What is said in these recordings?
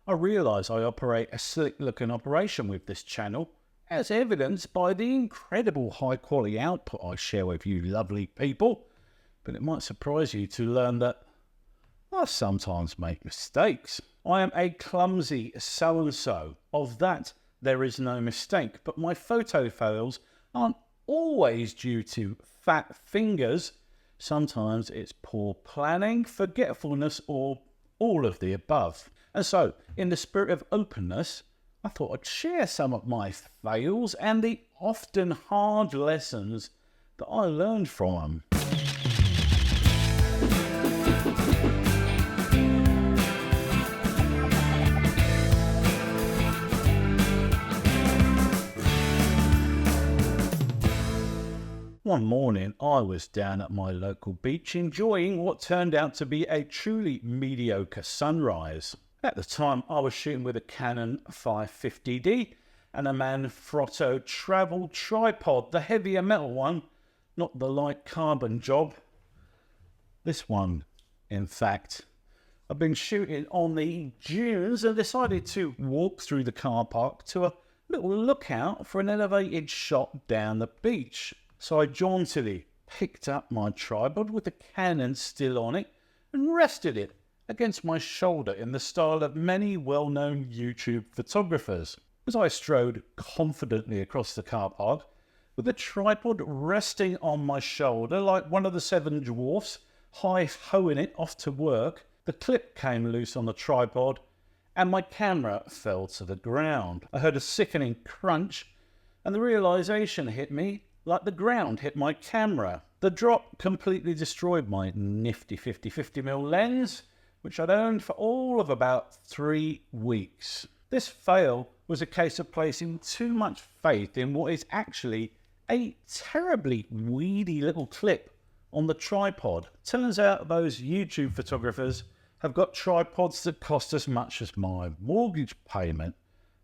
I realise I operate a slick looking operation with this channel, as evidenced by the incredible high quality output I share with you lovely people, but it might surprise you to learn that I sometimes make mistakes. I am a clumsy so-and-so. Of that, there is no mistake, but my photo fails aren't always due to fat fingers. Sometimes it's poor planning, forgetfulness, or all of the above. And so, in the spirit of openness, I thought I'd share some of my fails and the often hard lessons that I learned from them. One morning, I was down at my local beach enjoying what turned out to be a truly mediocre sunrise. At the time, I was shooting with a Canon 550D and a Manfrotto travel tripod, the heavier metal one, not the light carbon job. This one, in fact. I've been shooting on the dunes and decided to walk through the car park to a little lookout for an elevated shot down the beach. So I jauntily picked up my tripod with the Canon still on it and rested it against my shoulder in the style of many well-known YouTube photographers. As I strode confidently across the car park with the tripod resting on my shoulder like one of the seven dwarfs, hi-hoing it off to work, the clip came loose on the tripod and my camera fell to the ground. I heard a sickening crunch and the realization hit me like the ground hit my camera. The drop completely destroyed my nifty 50-50mm lens, which I'd owned for all of about 3 weeks. This fail was a case of placing too much faith in what is actually a terribly weedy little clip on the tripod. Turns out those YouTube photographers have got tripods that cost as much as my mortgage payment,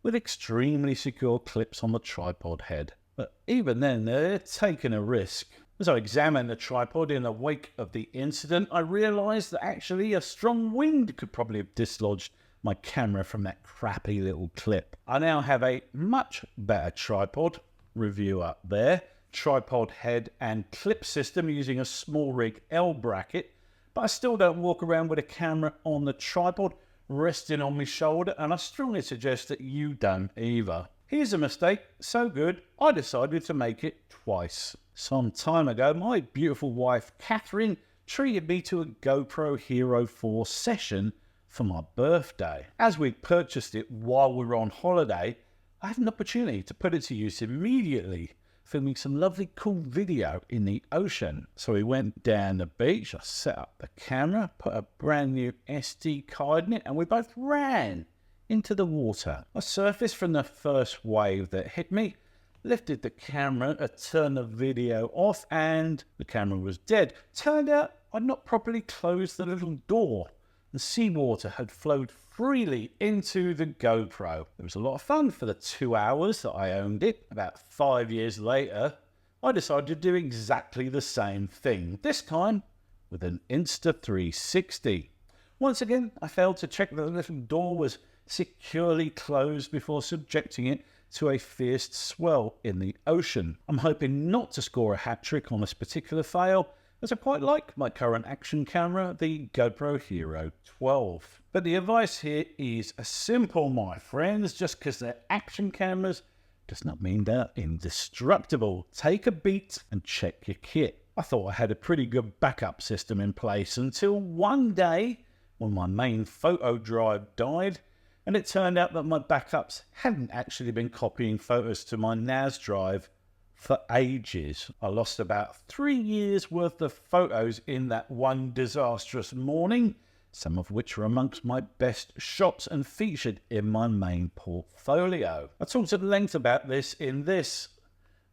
with extremely secure clips on the tripod head. But even then, they're taking a risk. As I examined the tripod in the wake of the incident, I realised that actually a strong wind could probably have dislodged my camera from that crappy little clip. I now have a much better tripod review up there, tripod head and clip system using a small rig L bracket, but I still don't walk around with a camera on the tripod resting on my shoulder, and I strongly suggest that you don't either. Here's a mistake so good, I decided to make it twice. Some time ago, my beautiful wife, Catherine, treated me to a GoPro Hero 4 session for my birthday. As we purchased it while we were on holiday, I had an opportunity to put it to use immediately, filming some lovely cool video in the ocean. So we went down the beach, I set up the camera, put a brand new SD card in it, and we both ran into the water. I surfaced from the first wave that hit me, lifted the camera, turned the video off, and the camera was dead. Turned out I'd not properly closed the little door, and seawater had flowed freely into the GoPro. It was a lot of fun for the 2 hours that I owned it. About 5 years later, I decided to do exactly the same thing, this time with an Insta360. Once again, I failed to check that the little door was securely closed before subjecting it to a fierce swell in the ocean. I'm hoping not to score a hat trick on this particular fail, as I quite like my current action camera, the GoPro Hero 12. But the advice here is simple, my friends. Just because they're action cameras does not mean they're indestructible. Take a beat and check your kit. I thought I had a pretty good backup system in place until one day when my main photo drive died, and it turned out that my backups hadn't actually been copying photos to my NAS drive for ages. I lost about 3 years worth of photos in that one disastrous morning, some of which were amongst my best shots and featured in my main portfolio. I talked at length about this in this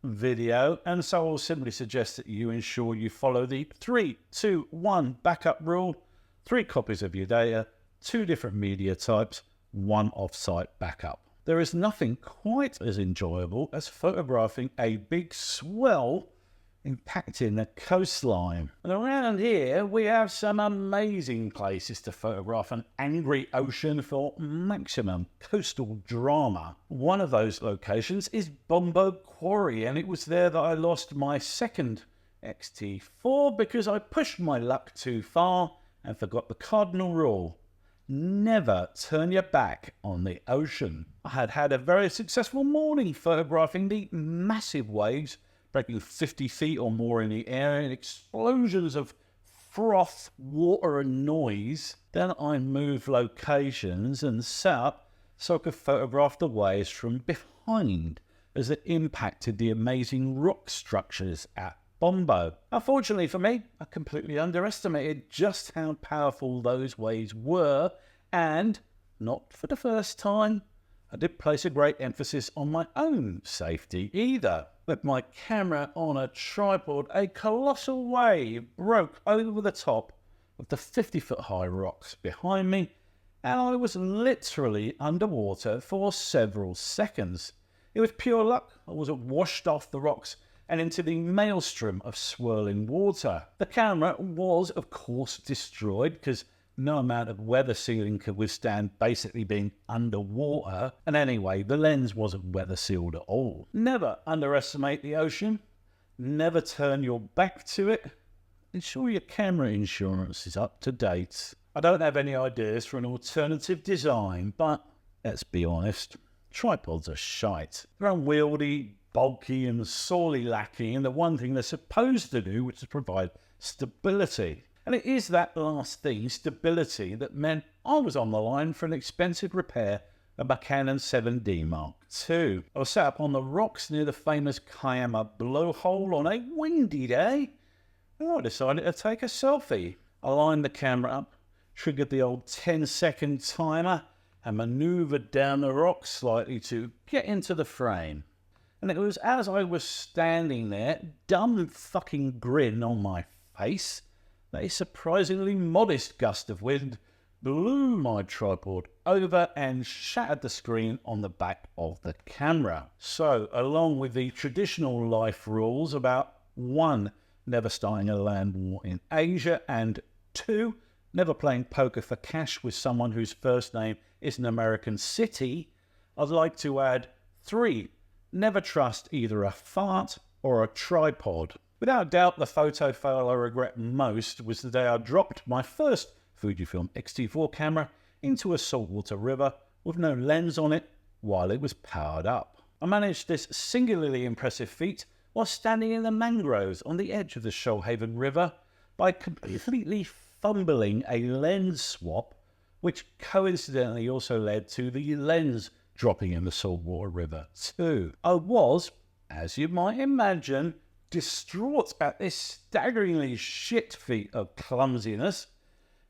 video, and so I'll simply suggest that you ensure you follow the 3-2-1 backup rule: 3 copies of your data, 2 different media types, 1 off-site backup. There is nothing quite as enjoyable as photographing a big swell impacting the coastline. And around here, we have some amazing places to photograph an angry ocean for maximum coastal drama. One of those locations is Bombo Quarry, and it was there that I lost my second XT4 because I pushed my luck too far and forgot the cardinal rule: never turn your back on the ocean. I had had a very successful morning photographing the massive waves breaking 50 feet or more in the air and explosions of froth, water and noise. Then I moved locations and set up so I could photograph the waves from behind as it impacted the amazing rock structures at Bombo. Unfortunately for me, I completely underestimated just how powerful those waves were, and not for the first time, I did place a great emphasis on my own safety either. With my camera on a tripod, a colossal wave broke over the top of the 50-foot high rocks behind me, and I was literally underwater for several seconds. It was pure luck I wasn't washed off the rocks and into the maelstrom of swirling water. The camera was, of course, destroyed because no amount of weather sealing could withstand basically being underwater. And anyway, the lens wasn't weather sealed at all. Never underestimate the ocean. Never turn your back to it. Ensure your camera insurance is up to date. I don't have any ideas for an alternative design, but let's be honest, tripods are shite. They're unwieldy, bulky and sorely lacking in the one thing they're supposed to do, which is provide stability. And it is that last thing, stability, that meant I was on the line for an expensive repair of my Canon 7D Mark II. I was sat up on the rocks near the famous Kayama blowhole on a windy day, and I decided to take a selfie. I lined the camera up, triggered the old 10-second timer, and manoeuvred down the rocks slightly to get into the frame. And it was as I was standing there, dumb fucking grin on my face, that a surprisingly modest gust of wind blew my tripod over and shattered the screen on the back of the camera. So, along with the traditional life rules about 1, never starting a land war in Asia, and 2, never playing poker for cash with someone whose first name is an American city, I'd like to add 3, never trust either a fart or a tripod. Without doubt, the photo fail I regret most was the day I dropped my first Fujifilm X-T4 camera into a saltwater river with no lens on it while it was powered up. I managed this singularly impressive feat while standing in the mangroves on the edge of the Shoalhaven River by completely fumbling a lens swap, which coincidentally also led to the lens dropping in the saltwater river too. I was, as you might imagine, distraught at this staggeringly shit feat of clumsiness.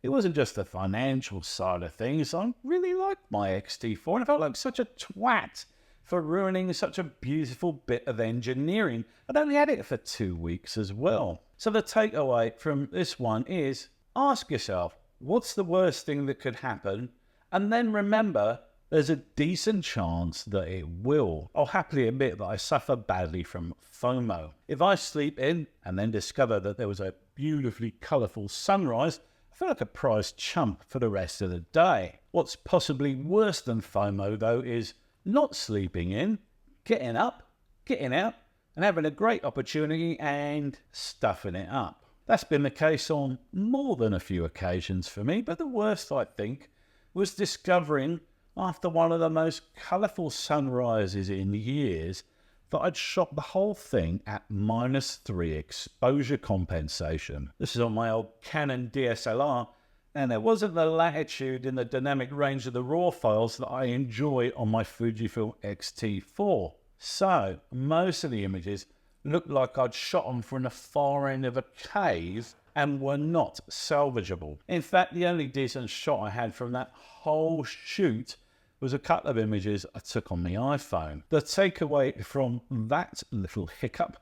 It wasn't just the financial side of things. I really liked my XT4 and I felt like such a twat for ruining such a beautiful bit of engineering. I'd only had it for 2 weeks as well. So the takeaway from this one is, ask yourself, what's the worst thing that could happen? And then remember, there's a decent chance that it will. I'll happily admit that I suffer badly from FOMO. If I sleep in and then discover that there was a beautifully colourful sunrise, I feel like a prize chump for the rest of the day. What's possibly worse than FOMO, though, is not sleeping in, getting up, getting out, and having a great opportunity and stuffing it up. That's been the case on more than a few occasions for me, but the worst, I think, was discovering after one of the most colourful sunrises in years that I'd shot the whole thing at -3 exposure compensation. This is on my old Canon DSLR, and there wasn't the latitude in the dynamic range of the RAW files that I enjoy on my Fujifilm X-T4. So, most of the images looked like I'd shot them from the far end of a cave and were not salvageable. In fact, the only decent shot I had from that whole shoot was a couple of images I took on the iPhone. The takeaway from that little hiccup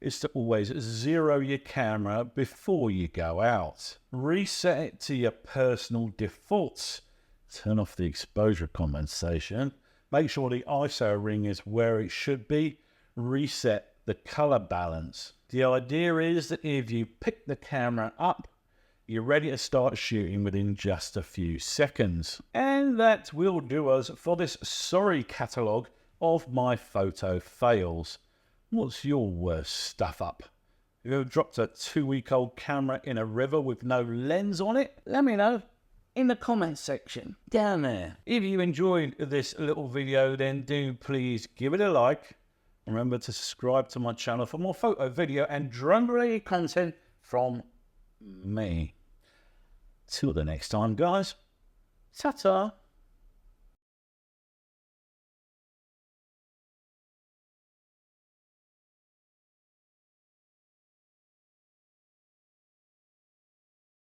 is to always zero your camera before you go out. Reset it to your personal defaults. Turn off the exposure compensation. Make sure the ISO ring is where it should be. Reset the color balance. The idea is that if you pick the camera up, you're ready to start shooting within just a few seconds. And that will do us for this sorry catalogue of my photo fails. What's your worst stuff up? Have you ever dropped a 2-week-old camera in a river with no lens on it? Let me know in the comments section down there. If you enjoyed this little video, then do please give it a like. Remember to subscribe to my channel for more photo, video and drone-related content from me. Till the next time, guys. Ta-ta.